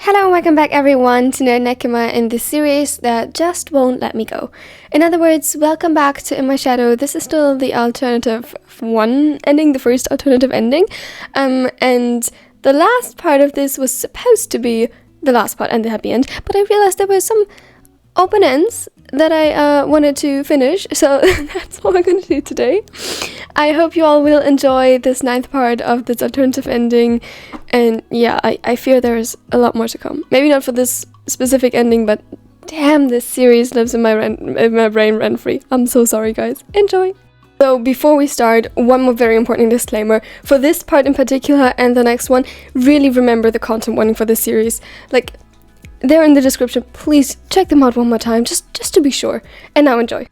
Hello and welcome back everyone to Nekima in this series that just won't let me go. In other words, welcome back to In My Shadow. This is still the alternative one ending, the first alternative ending. And the last part of this was supposed to be the last part and the happy end, but I realized there were some open ends that I wanted to finish, so that's what we're going to do today. I hope you all will enjoy this 9th part of this alternative ending, and yeah, I fear there's a lot more to come. Maybe not for this specific ending, but damn, this series lives in my brain rent-free. I'm so sorry, guys. Enjoy! So before we start, one more very important disclaimer. For this part in particular and the next one, really remember the content warning for this series. Like, they're in the description. Please check them out one more time, just to be sure. And now enjoy.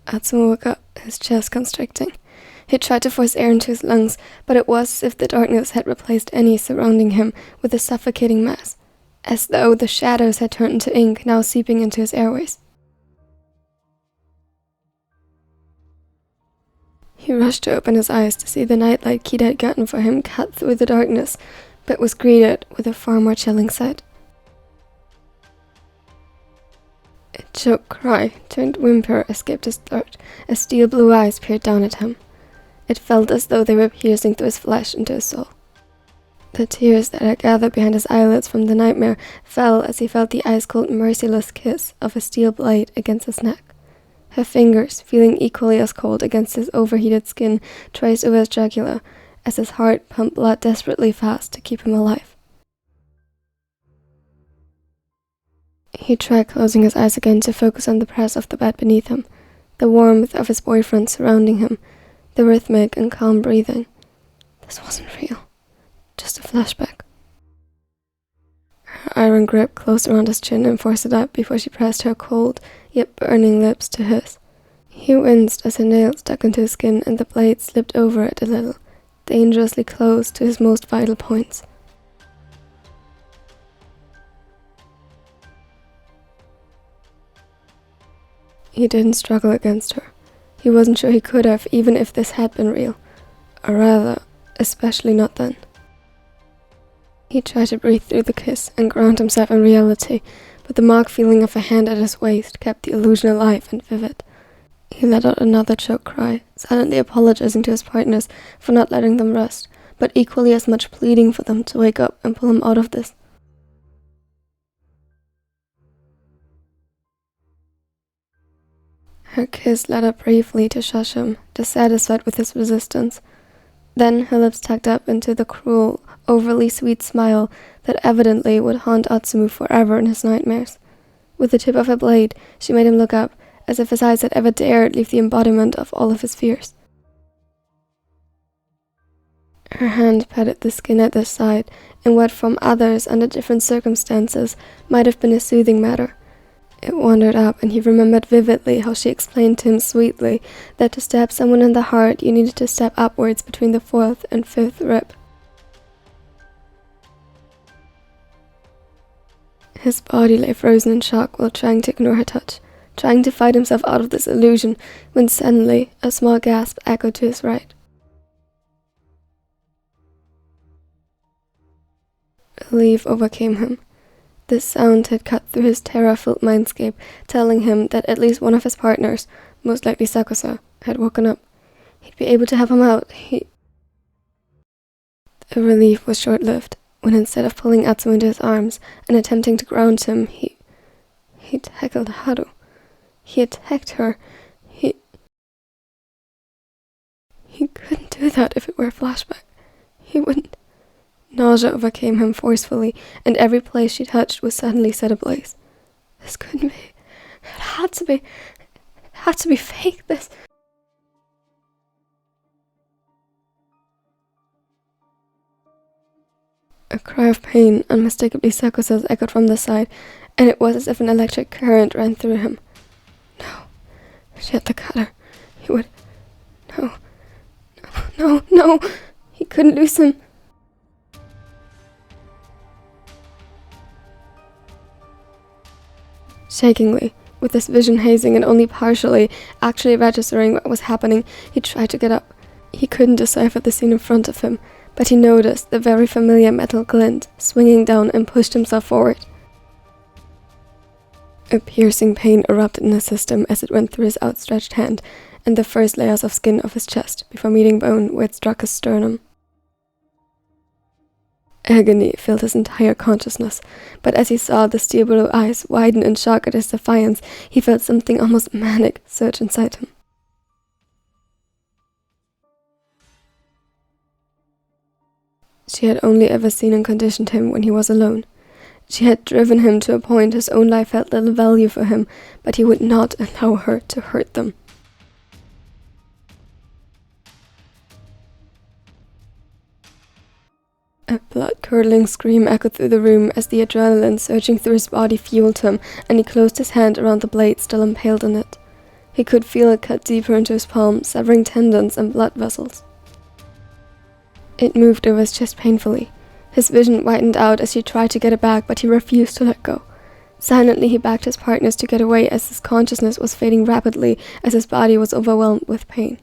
Atsumu woke up, his chest constricting. He tried to force air into his lungs, but it was as if the darkness had replaced any surrounding him with a suffocating mass, as though the shadows had turned into ink, now seeping into his airways. He rushed to open his eyes to see the nightlight Cide had gotten for him cut through the darkness, but was greeted with a far more chilling sight. A choked cry turned whimper escaped his throat as steel blue eyes peered down at him. It felt as though they were piercing through his flesh into his soul. The tears that had gathered behind his eyelids from the nightmare fell as he felt the ice-cold, merciless kiss of a steel blade against his neck. Her fingers, feeling equally as cold against his overheated skin, traced over his jugular, as his heart pumped blood desperately fast to keep him alive. He tried closing his eyes again to focus on the press of the bed beneath him, the warmth of his boyfriend surrounding him, the rhythmic and calm breathing. This wasn't real, just a flashback. Her iron grip closed around his chin and forced it up before she pressed her cold, yet burning lips to his. He winced as her nail stuck into his skin and the blade slipped over it a little, dangerously close to his most vital points. He didn't struggle against her. He wasn't sure he could have, even if this had been real. Or rather, especially not then. He tried to breathe through the kiss and ground himself in reality, but the marked feeling of a hand at his waist kept the illusion alive and vivid. He let out another choked cry, silently apologizing to his partners for not letting them rest, but equally as much pleading for them to wake up and pull him out of this. Her kiss led up briefly to shush him, dissatisfied with his resistance. Then her lips tucked up into the cruel, overly sweet smile that evidently would haunt Atsumu forever in his nightmares. With the tip of her blade, she made him look up, as if his eyes had ever dared leave the embodiment of all of his fears. Her hand patted the skin at his side in what from others under different circumstances might have been a soothing matter. It wandered up, and he remembered vividly how she explained to him sweetly that to stab someone in the heart you needed to step upwards between the 4th and 5th rib. His body lay frozen in shock while trying to ignore her touch, trying to fight himself out of this illusion, when suddenly a small gasp echoed to his right. Relief overcame him. This sound had cut through his terror-filled mindscape, telling him that at least one of his partners, most likely Sakusa, had woken up. He'd be able to help him out. The relief was short-lived, when instead of pulling Atsumu into his arms and attempting to ground him, he tackled Haru. He attacked her. He couldn't do that if it were a flashback. He wouldn't. Nausea overcame him forcefully, and every place she touched was suddenly set ablaze. This couldn't be. It had to be. It had to be fake, this. A cry of pain, unmistakably Sakusa's, echoed from the side, and it was as if an electric current ran through him. No. She had the cutter. He would. No. He couldn't lose him. Shakingly, with his vision hazing and only partially actually registering what was happening, he tried to get up. He couldn't decipher the scene in front of him, but he noticed the very familiar metal glint swinging down and pushed himself forward. A piercing pain erupted in his system as it went through his outstretched hand and the first layers of skin of his chest before meeting bone where it struck his sternum. Agony filled his entire consciousness, but as he saw the steel blue eyes widen in shock at his defiance, he felt something almost manic surge inside him. She had only ever seen and conditioned him when he was alone. She had driven him to a point his own life held little value for him, but he would not allow her to hurt them. A blood-curdling scream echoed through the room as the adrenaline surging through his body fueled him, and he closed his hand around the blade still impaled in it. He could feel it cut deeper into his palm, severing tendons and blood vessels. It moved over his chest painfully. His vision widened out as he tried to get it back, but he refused to let go. Silently, he begged his partners to get away as his consciousness was fading rapidly as his body was overwhelmed with pain.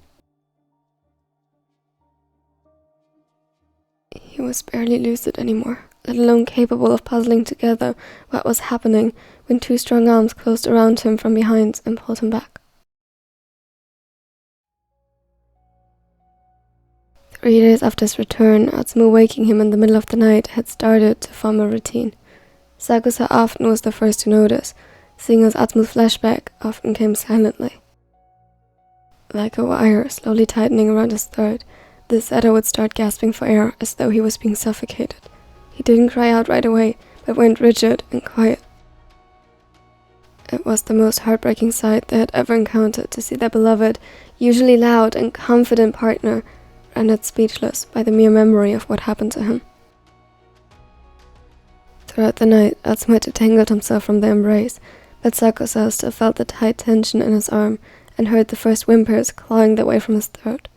He was barely lucid anymore, let alone capable of puzzling together what was happening when two strong arms closed around him from behind and pulled him back. 3 days after his return, Atsumu waking him in the middle of the night had started to form a routine. Sakusa often was the first to notice, seeing as Atsumu's flashback often came silently. Like a wire slowly tightening around his throat, the setter would start gasping for air as though he was being suffocated. He didn't cry out right away, but went rigid and quiet. It was the most heartbreaking sight they had ever encountered to see their beloved, usually loud and confident partner rendered speechless by the mere memory of what happened to him. Throughout the night, Atsumu had detangled himself from the embrace, but Sakusa still felt the tight tension in his arm and heard the first whimpers clawing their way from his throat.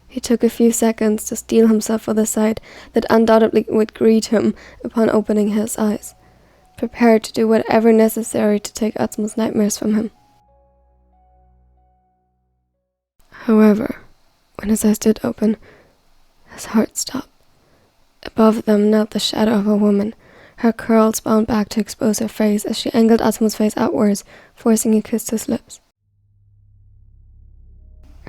He took a few seconds to steel himself for the sight that undoubtedly would greet him upon opening his eyes, prepared to do whatever necessary to take Atsumu's nightmares from him. However, when his eyes did open, his heart stopped. Above them knelt the shadow of a woman, her curls bound back to expose her face as she angled Atsumu's face outwards, forcing a kiss to his lips.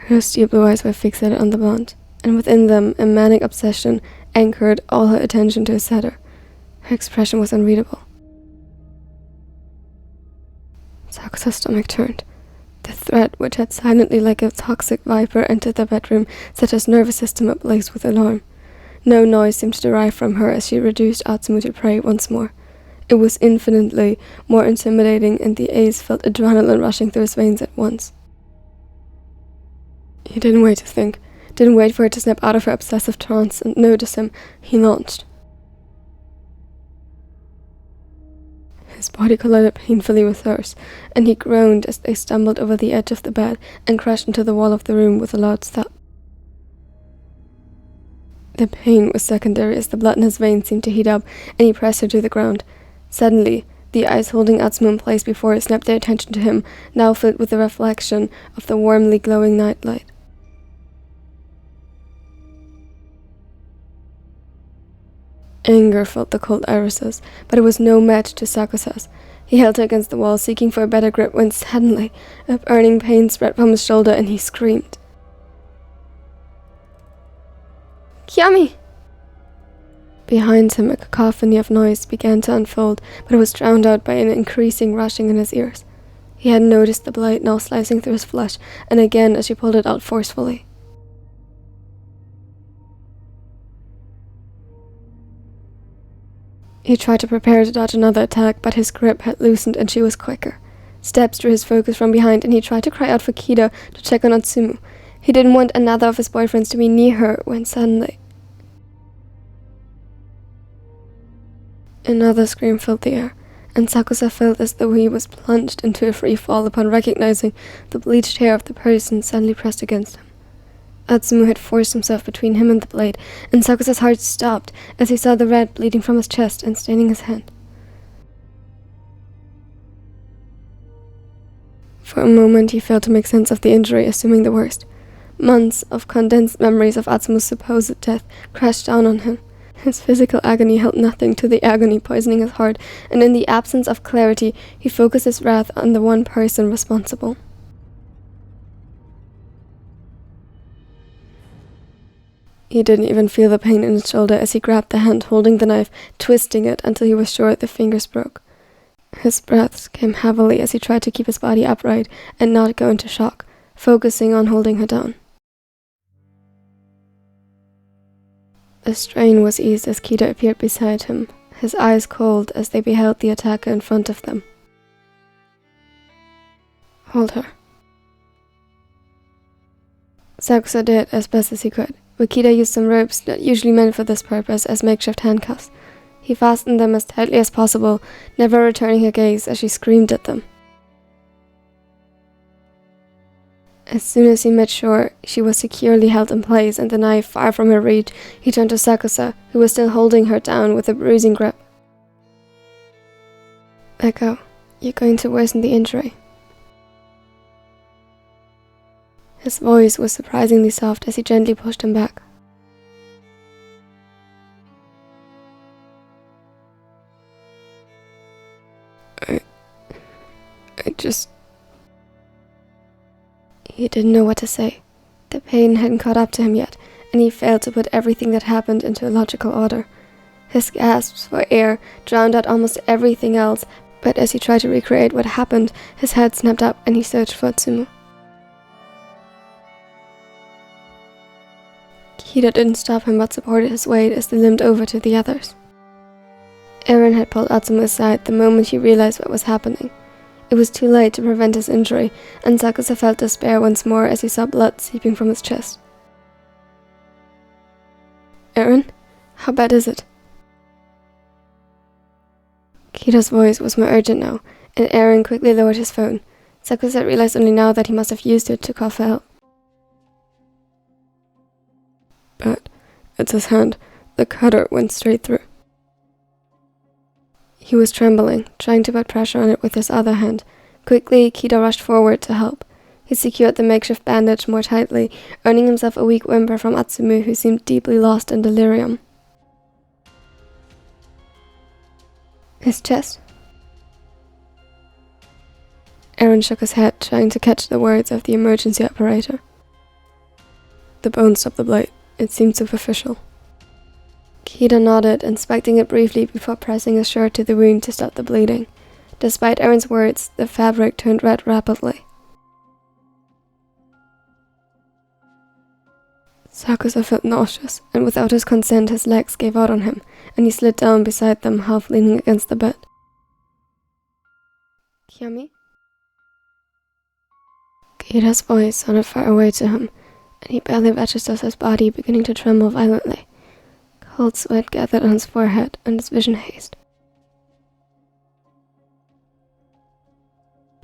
Her steel blue eyes were fixated on the blonde, and within them a manic obsession anchored all her attention to his setter. Her expression was unreadable. Sakusa's stomach turned. The threat, which had silently like a toxic viper entered the bedroom, set his nervous system ablaze with alarm. No noise seemed to derive from her as she reduced Atsumu to prey once more. It was infinitely more intimidating, and the ace felt adrenaline rushing through his veins at once. He didn't wait to think, didn't wait for her to snap out of her obsessive trance and notice him. He launched. His body collided painfully with hers, and he groaned as they stumbled over the edge of the bed and crashed into the wall of the room with a loud thud. The pain was secondary as the blood in his veins seemed to heat up, and he pressed her to the ground. Suddenly, the eyes holding Atsumu in place before it snapped their attention to him, now filled with the reflection of the warmly glowing nightlight. Anger filled the cold irises, but it was no match to Sakusa's. He held her against the wall, seeking for a better grip, when suddenly a burning pain spread from his shoulder and he screamed. Yummy! Behind him, a cacophony of noise began to unfold, but it was drowned out by an increasing rushing in his ears. He had noticed the blade now slicing through his flesh, and again as she pulled it out forcefully. He tried to prepare to dodge another attack, but his grip had loosened and she was quicker. Steps drew his focus from behind, and he tried to cry out for Kida to check on Atsumu. He didn't want another of his boyfriends to be near her when suddenly another scream filled the air, and Sakusa felt as though he was plunged into a free fall upon recognizing the bleached hair of the person suddenly pressed against him. Atsumu had forced himself between him and the blade, and Sakusa's heart stopped as he saw the red bleeding from his chest and staining his hand. For a moment he failed to make sense of the injury, assuming the worst. Months of condensed memories of Atsumu's supposed death crashed down on him. His physical agony held nothing to the agony poisoning his heart, and in the absence of clarity, he focused his wrath on the one person responsible. He didn't even feel the pain in his shoulder as he grabbed the hand holding the knife, twisting it until he was sure the fingers broke. His breaths came heavily as he tried to keep his body upright and not go into shock, focusing on holding her down. The strain was eased as Kida appeared beside him, his eyes cold as they beheld the attacker in front of them. Hold her. Sakusa did as best as he could, but Kida used some ropes not usually meant for this purpose as makeshift handcuffs. He fastened them as tightly as possible, never returning her gaze as she screamed at them. As soon as he made sure she was securely held in place and the knife far from her reach, he turned to Sakusa, who was still holding her down with a bruising grip. Let go. You're going to worsen the injury. His voice was surprisingly soft as he gently pushed him back. I just... He didn't know what to say. The pain hadn't caught up to him yet, and he failed to put everything that happened into a logical order. His gasps for air drowned out almost everything else, but as he tried to recreate what happened, his head snapped up and he searched for Atsumu. Kida didn't stop him but supported his weight as they limped over to the others. Eren had pulled Atsumu aside the moment he realized what was happening. It was too late to prevent his injury, and Sakusa felt despair once more as he saw blood seeping from his chest. Eren, how bad is it? Kida's voice was more urgent now, and Eren quickly lowered his phone. Sakusa realized only now that he must have used it to call for help. But it's his hand. The cutter went straight through. He was trembling, trying to put pressure on it with his other hand. Quickly, Kida rushed forward to help. He secured the makeshift bandage more tightly, earning himself a weak whimper from Atsumu, who seemed deeply lost in delirium. His chest? Eren shook his head, trying to catch the words of the emergency operator. The bone stopped the blade. It seemed superficial. Kida nodded, inspecting it briefly before pressing his shirt to the wound to stop the bleeding. Despite Eren's words, the fabric turned red rapidly. Sakusa felt nauseous, and without his consent his legs gave out on him, and he slid down beside them, half leaning against the bed. Kiyomi? Kida's voice sounded far away to him, and he barely registered his body beginning to tremble violently. Cold sweat gathered on his forehead, and his vision hazed.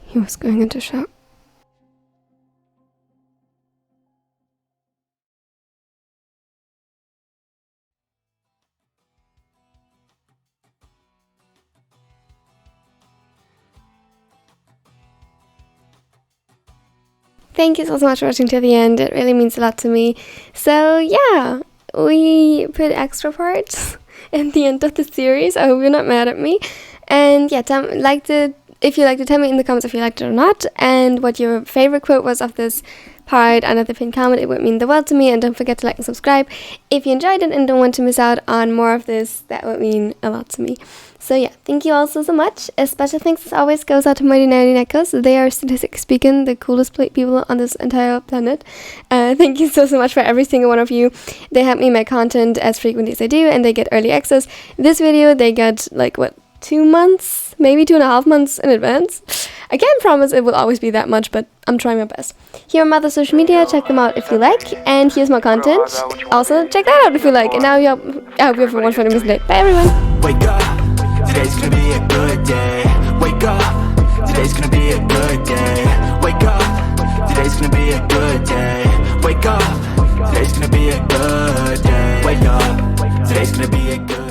He was going into shock. Thank you so much for watching to the end. It really means a lot to me. So yeah, we put extra parts in the end of the series. I hope you're not mad at me. And yeah, if you liked it, tell me in the comments if you liked it or not, and what your favorite quote was of this part under the pinned comment. It would mean the world to me, and don't forget to like and subscribe if you enjoyed it and don't want to miss out on more of this. That would mean a lot to me. So yeah, thank you all so much. A special thanks as always goes out to Mighty 90 Neckos. They are, statistically speaking, the coolest people on this entire planet. Thank you so much for every single one of you. They help me make content as frequently as I do, and they get early access. This video they get 2 months, maybe 2.5 months in advance. I can't promise it will always be that much, but I'm trying my best. Here are my other social media, check them out if you like, and here's my content. Also, check that out if you like. And now I hope you have a wonderful and amazing day. Bye everyone! Wake up, today's gonna be a good day. Wake up, today's gonna be a good day. Wake up, today's gonna be a good day. Wake up, today's gonna be a good day. Wake up, today's gonna be a good day.